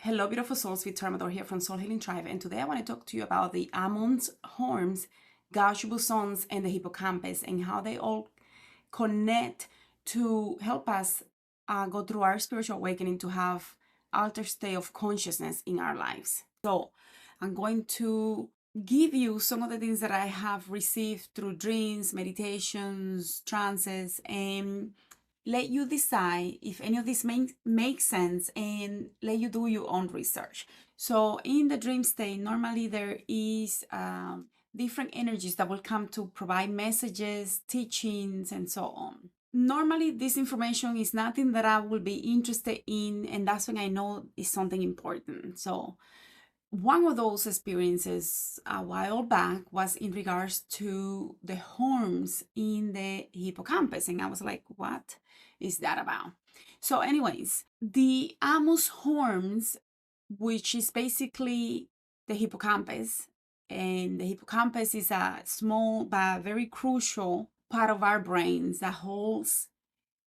Hello, beautiful souls. Victoria here from Soul Healing Tribe, and today I want to talk to you about the Ammon's horns, gauche bosons, and the hippocampus, and how they all connect to help us go through our spiritual awakening to have altered state of consciousness in our lives. So I'm going to give you some of the things that I have received through dreams, meditations, trances, and let you decide if any of this makes sense and let you do your own research. So in the dream state, normally there is different energies that will come to provide messages, teachings, and so on. Normally, this information is nothing that I will be interested in, and that's when I know it's something important. So one of those experiences a while back was in regards to the horns in the hippocampus. And I was like, what is that about? So anyways, the Ammon's horns, which is basically the hippocampus, and the hippocampus is a small but very crucial part of our brains that holds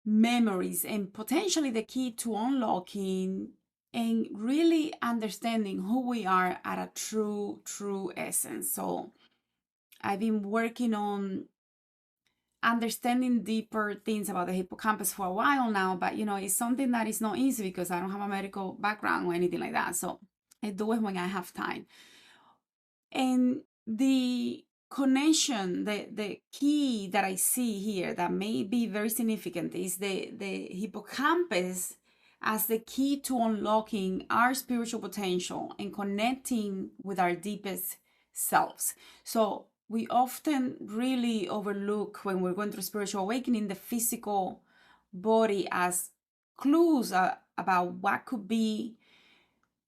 memories and potentially the key to unlocking and really understanding who we are at a true essence. So I've been working on understanding deeper things about the hippocampus for a while now, but it's something that is not easy because I don't have a medical background or anything like that. So I do it when I have time. And the connection, the key that I see here that may be very significant is the hippocampus as the key to unlocking our spiritual potential and connecting with our deepest selves. So we often really overlook when we're going through spiritual awakening the physical body as clues about what could be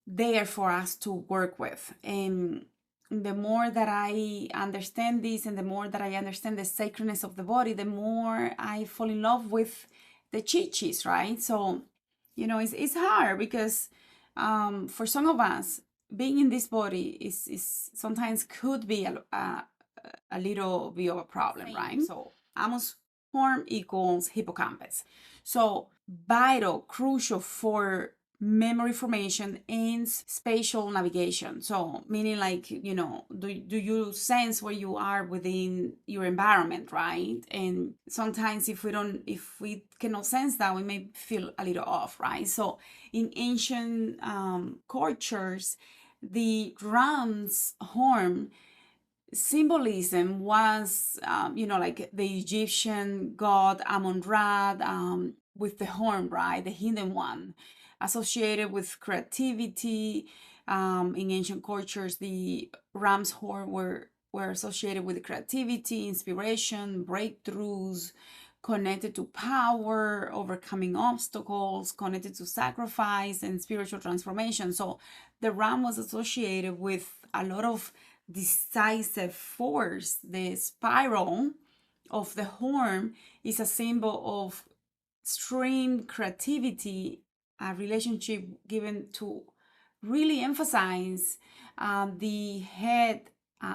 there for us to work with. And the more that I understand this and the more that I understand the sacredness of the body, the more I fall in love with the chi-chis, right? So, it's hard because for some of us, being in this body is sometimes could be a little bit of a problem, right? So, Ammon's horn equals hippocampus. So, vital, crucial for memory formation and spatial navigation. So meaning like, do you sense where you are within your environment, right? And sometimes if we cannot sense that, we may feel a little off, right? So in ancient cultures, the ram's horn symbolism was, like the Egyptian god Ammon-Ra, with the horn, right? The hidden one, associated with creativity. In ancient cultures, the ram's horn were associated with creativity, inspiration, breakthroughs, connected to power, overcoming obstacles, connected to sacrifice and spiritual transformation. So the ram was associated with a lot of decisive force. The spiral of the horn is a symbol of extreme creativity, a relationship given to really emphasize the head,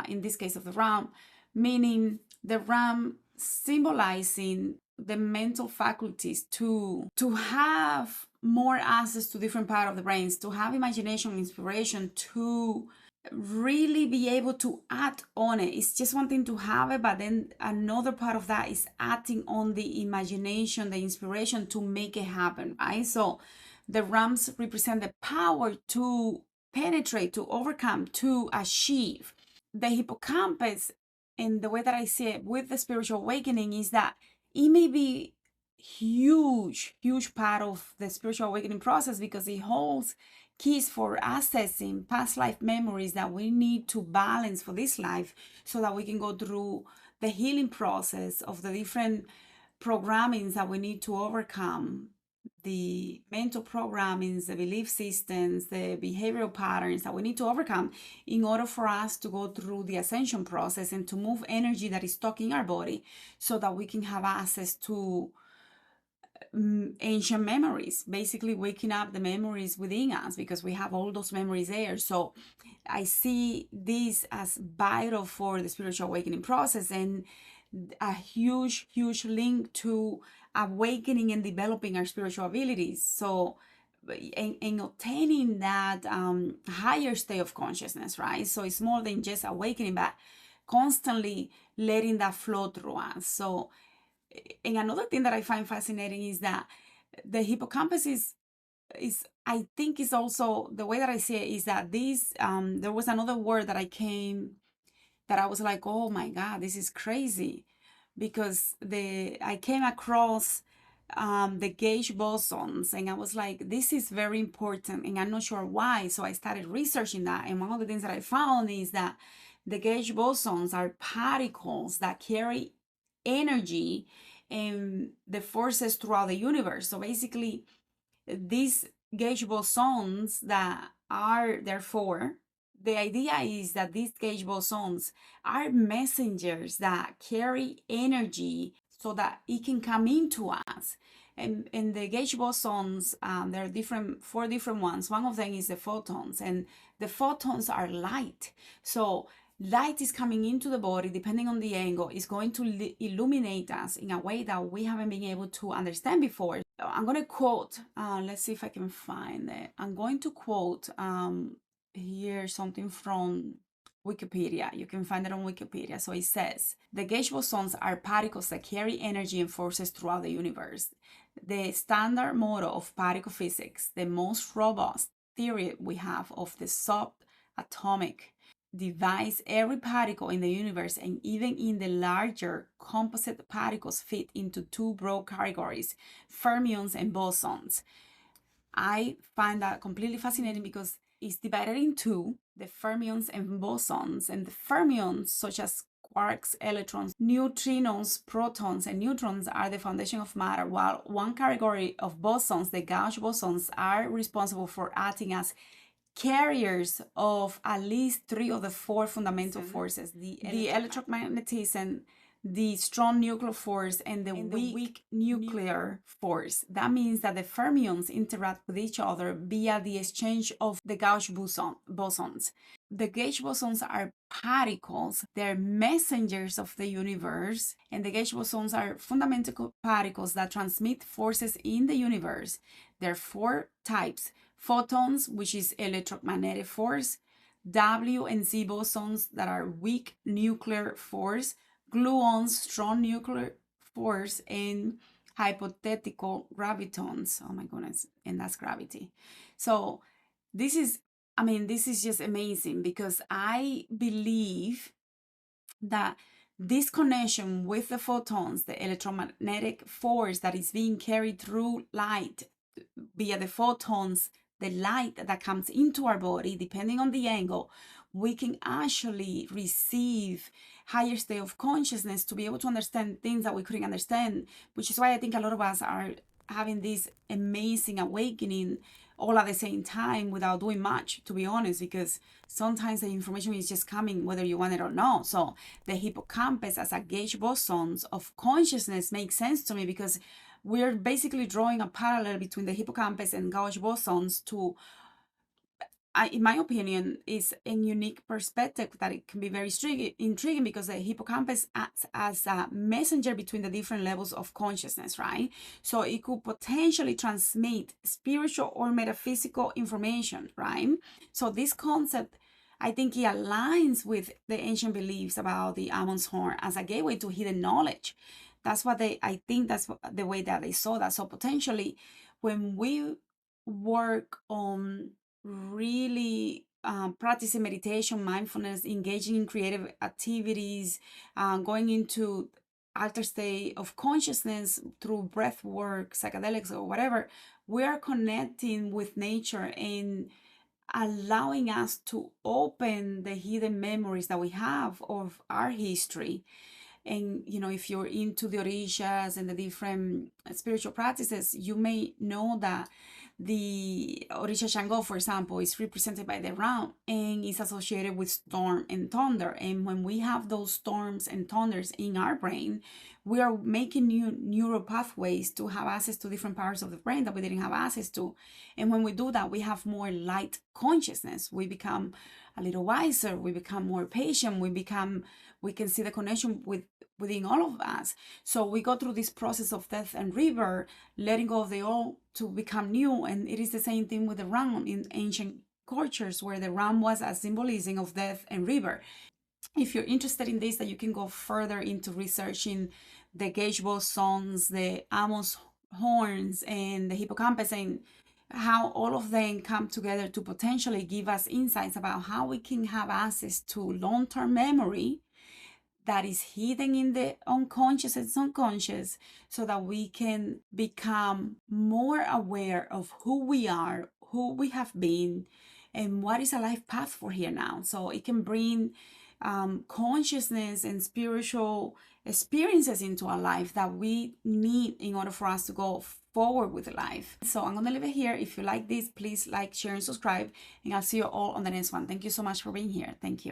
in this case of the ram, meaning the ram symbolizing the mental faculties to have more access to different part of the brains, to have imagination, inspiration, to really be able to act on it. It's just one thing to have it, but then another part of that is acting on the imagination, the inspiration to make it happen, right? So the rams represent the power to penetrate, to overcome, to achieve. The hippocampus, and the way that I see it with the spiritual awakening, is that it may be huge part of the spiritual awakening process because it holds keys for accessing past life memories that we need to balance for this life so that we can go through the healing process of the different programmings that we need to overcome, the mental programmings, the belief systems, the behavioral patterns that we need to overcome in order for us to go through the ascension process and to move energy that is stuck in our body so that we can have access to ancient memories, basically waking up the memories within us because we have all those memories there. So I see this as vital for the spiritual awakening process and a huge link to awakening and developing our spiritual abilities. So in obtaining that higher state of consciousness, right? So it's more than just awakening, but constantly letting that flow through us. So, and another thing that I find fascinating is that the hippocampus is I think is also the way that I see it is that this there was another word that I was like, oh my God, this is crazy, because I came across the gauge bosons, and I was like, this is very important, and I'm not sure why. So I started researching that, and one of the things that I found is that the gauge bosons are particles that carry energy and the forces throughout the universe. So basically, these gauge bosons that are therefore, the idea is that these gauge bosons are messengers that carry energy so that it can come into us. And the gauge bosons, there are four different ones. One of them is the photons, and the photons are light. So light is coming into the body, depending on the angle, is going to illuminate us in a way that we haven't been able to understand before. I'm going to quote, let's see if I can find it. I'm going to quote here something from Wikipedia. You can find it on Wikipedia. So it says, the gauge bosons are particles that carry energy and forces throughout the universe. The standard model of particle physics, the most robust theory we have of the subatomic divides every particle in the universe, and even in the larger composite particles fit into two broad categories, fermions and bosons. I find that completely fascinating because it's divided in two, the fermions and bosons. And the fermions, such as quarks, electrons, neutrinos, protons, and neutrons, are the foundation of matter, while one category of bosons, the gauge bosons, are responsible for acting as carriers of at least three of the four fundamental forces, the electromagnetism, the strong nuclear force, and the weak nuclear force. That means that the fermions interact with each other via the exchange of the gauge bosons. The gauge bosons are particles, they're messengers of the universe, and the gauge bosons are fundamental particles that transmit forces in the universe. There are four types: photons, which is electromagnetic force; W and Z bosons, that are weak nuclear force; gluons, strong nuclear force; and hypothetical gravitons. Oh my goodness, and that's gravity. So this is just amazing, because I believe that this connection with the photons, the electromagnetic force that is being carried through light via the photons, the light that comes into our body, depending on the angle, we can actually receive higher state of consciousness to be able to understand things that we couldn't understand, which is why I think a lot of us are having this amazing awakening all at the same time without doing much, to be honest, because sometimes the information is just coming whether you want it or not. So the hippocampus as a gauge bosons of consciousness makes sense to me, because we're basically drawing a parallel between the hippocampus and gauge bosons to, in my opinion, is a unique perspective that it can be very intriguing, because the hippocampus acts as a messenger between the different levels of consciousness, right? So it could potentially transmit spiritual or metaphysical information, right? So this concept, I think it aligns with the ancient beliefs about the Ammon's horn as a gateway to hidden knowledge. That's what I think that's the way that they saw that. So potentially, when we work on really practicing meditation, mindfulness, engaging in creative activities, going into altered state of consciousness through breath work, psychedelics, or whatever, we are connecting with nature and allowing us to open the hidden memories that we have of our history. And if you're into the orishas and the different spiritual practices, you may know that the Orisha Shango, for example, is represented by the ram and is associated with storm and thunder. And when we have those storms and thunders in our brain, we are making new neural pathways to have access to different parts of the brain that we didn't have access to. And when we do that, we have more light consciousness. We become a little wiser. We become more patient. We can see the connection with within all of us. So we go through this process of death and rebirth, letting go of the old to become new. And it is the same thing with the ram in ancient cultures, where the ram was a symbolism of death and rebirth. If you're interested in this, that you can go further into researching the gauge bosons, the Ammon's horns, and the hippocampus, and how all of them come together to potentially give us insights about how we can have access to long-term memory that is hidden in the unconscious and subconscious, so that we can become more aware of who we are, who we have been, and what is a life path for here now. So it can bring consciousness and spiritual experiences into our life that we need in order for us to go forward with life. So I'm gonna leave it here. If you like this, please like, share, and subscribe, and I'll see you all on the next one. Thank you so much for being here. Thank you.